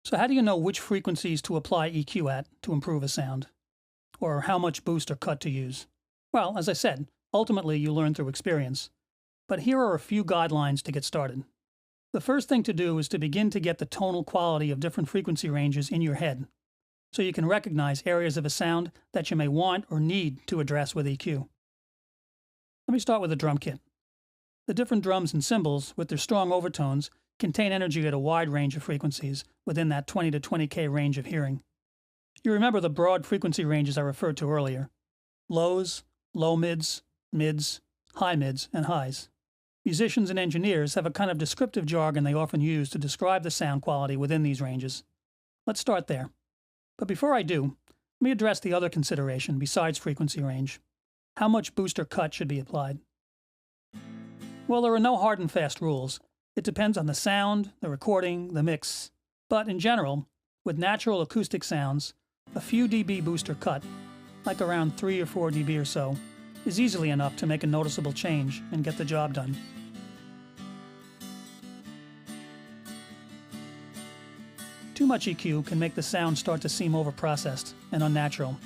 So how do you know which frequencies to apply EQ at to improve a sound? Or how much boost or cut to use? Well, as I said, ultimately you learn through experience. But here are a few guidelines to get started. The first thing to do is to begin to get the tonal quality of different frequency ranges in your head, so you can recognize areas of a sound that you may want or need to address with EQ. Let me start with a drum kit. The different drums and cymbals, with their strong overtones, contain energy at a wide range of frequencies within that 20 to 20K range of hearing. You remember the broad frequency ranges I referred to earlier: lows, low mids, mids, high mids, and highs. Musicians and engineers have a kind of descriptive jargon they often use to describe the sound quality within these ranges. Let's start there. But before I do, let me address the other consideration besides frequency range: how much boost or cut should be applied. Well, there are no hard and fast rules. It depends on the sound, the recording, the mix. But in general, with natural acoustic sounds, a few dB boost or cut, like around 3 or 4 dB or so, is easily enough to make a noticeable change and get the job done. Too much EQ can make the sound start to seem overprocessed and unnatural.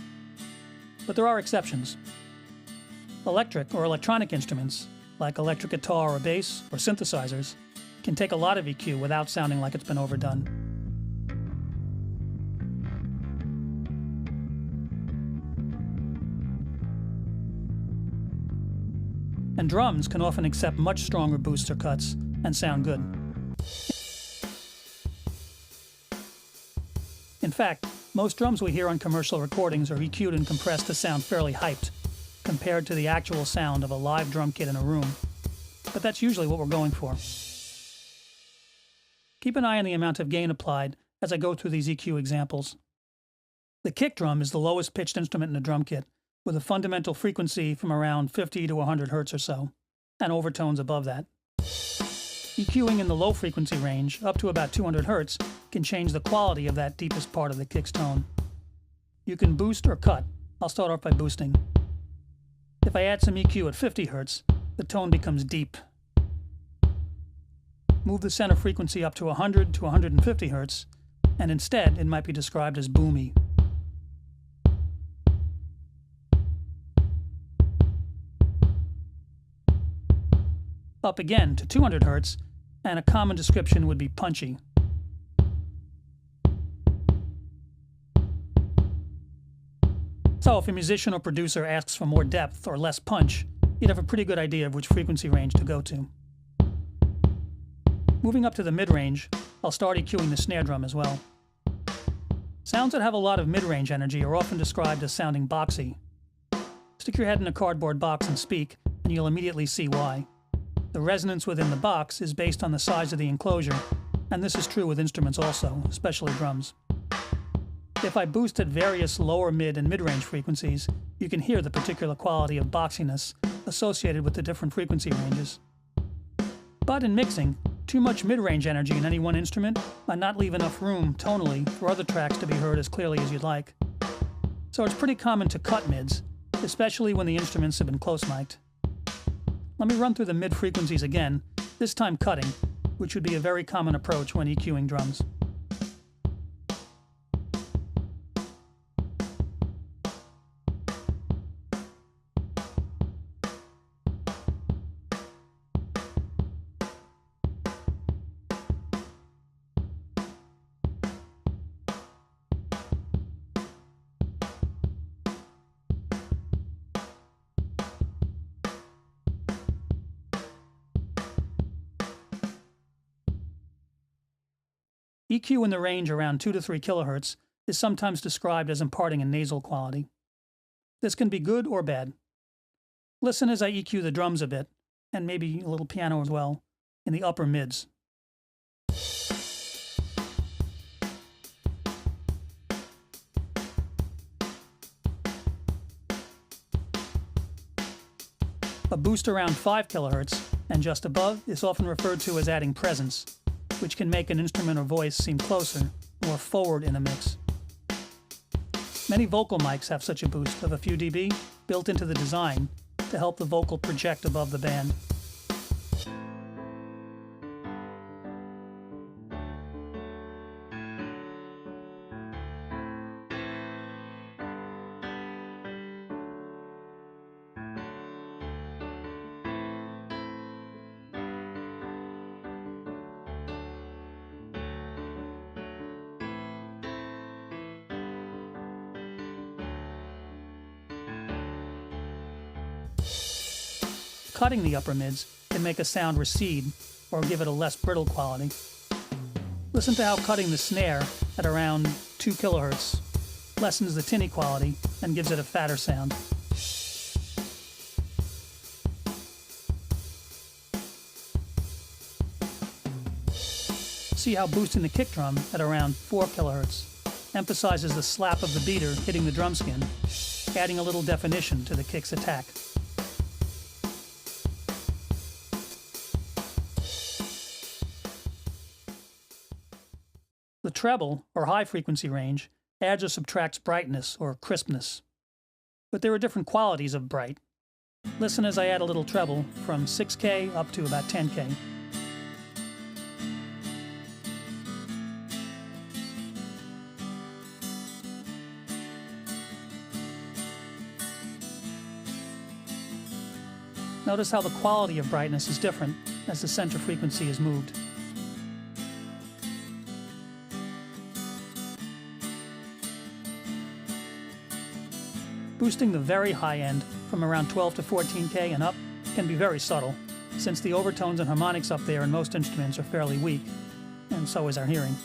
But there are exceptions. Electric or electronic instruments, like electric guitar or bass or synthesizers, can take a lot of EQ without sounding like it's been overdone. And drums can often accept much stronger boosts or cuts and sound good. In fact, most drums we hear on commercial recordings are EQ'd and compressed to sound fairly hyped, compared to the actual sound of a live drum kit in a room. But that's usually what we're going for. Keep an eye on the amount of gain applied as I go through these EQ examples. The kick drum is the lowest pitched instrument in a drum kit, with a fundamental frequency from around 50 to 100 Hz or so, and overtones above that. EQing in the low frequency range, up to about 200 Hz, can change the quality of that deepest part of the kick's tone. You can boost or cut. I'll start off by boosting. If I add some EQ at 50 Hz, the tone becomes deep. Move the center frequency up to 100 to 150 Hz, and instead it might be described as boomy. Up again to 200 Hz, and a common description would be punchy. So if a musician or producer asks for more depth or less punch, you'd have a pretty good idea of which frequency range to go to. Moving up to the mid-range, I'll start EQing the snare drum as well. Sounds that have a lot of mid-range energy are often described as sounding boxy. Stick your head in a cardboard box and speak, and you'll immediately see why. The resonance within the box is based on the size of the enclosure, and this is true with instruments also, especially drums. If I boost at various lower, mid, and mid-range frequencies, you can hear the particular quality of boxiness associated with the different frequency ranges. But in mixing, too much mid-range energy in any one instrument might not leave enough room tonally for other tracks to be heard as clearly as you'd like. So it's pretty common to cut mids, especially when the instruments have been close-mic'd. Let me run through the mid-frequencies again, this time cutting, which would be a very common approach when EQing drums. EQ in the range around 2 to 3 kHz is sometimes described as imparting a nasal quality. This can be good or bad. Listen as I EQ the drums a bit, and maybe a little piano as well, in the upper mids. A boost around 5 kHz and just above is often referred to as adding presence, which can make an instrument or voice seem closer, more forward in a mix. Many vocal mics have such a boost of a few dB built into the design to help the vocal project above the band. cutting the upper mids can make a sound recede or give it a less brittle quality. Listen to how cutting the snare at around 2 kHz lessens the tinny quality and gives it a fatter sound. See how boosting the kick drum at around 4 kHz emphasizes the slap of the beater hitting the drum skin, adding a little definition to the kick's attack. The treble, or high frequency range, adds or subtracts brightness or crispness. But there are different qualities of bright. Listen as I add a little treble from 6K up to about 10K. Notice how the quality of brightness is different as the center frequency is moved. Boosting the very high end from around 12 to 14K and up can be very subtle, since the overtones and harmonics up there in most instruments are fairly weak, and so is our hearing.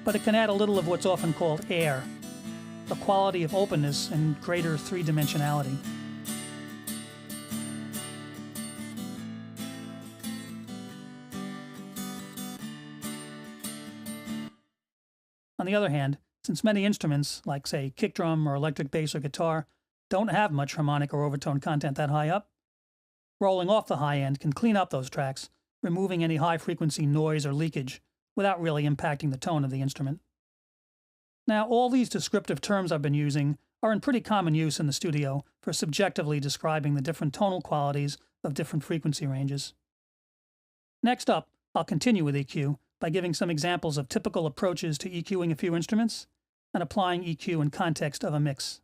But it can add a little of what's often called air, a quality of openness and greater three-dimensionality. On the other hand, since many instruments, like say kick drum or electric bass or guitar, don't have much harmonic or overtone content that high up, rolling off the high end can clean up those tracks, removing any high frequency noise or leakage without really impacting the tone of the instrument. Now, all these descriptive terms I've been using are in pretty common use in the studio for subjectively describing the different tonal qualities of different frequency ranges. Next up, I'll continue with EQ by giving some examples of typical approaches to EQing a few instruments and applying EQ in context of a mix.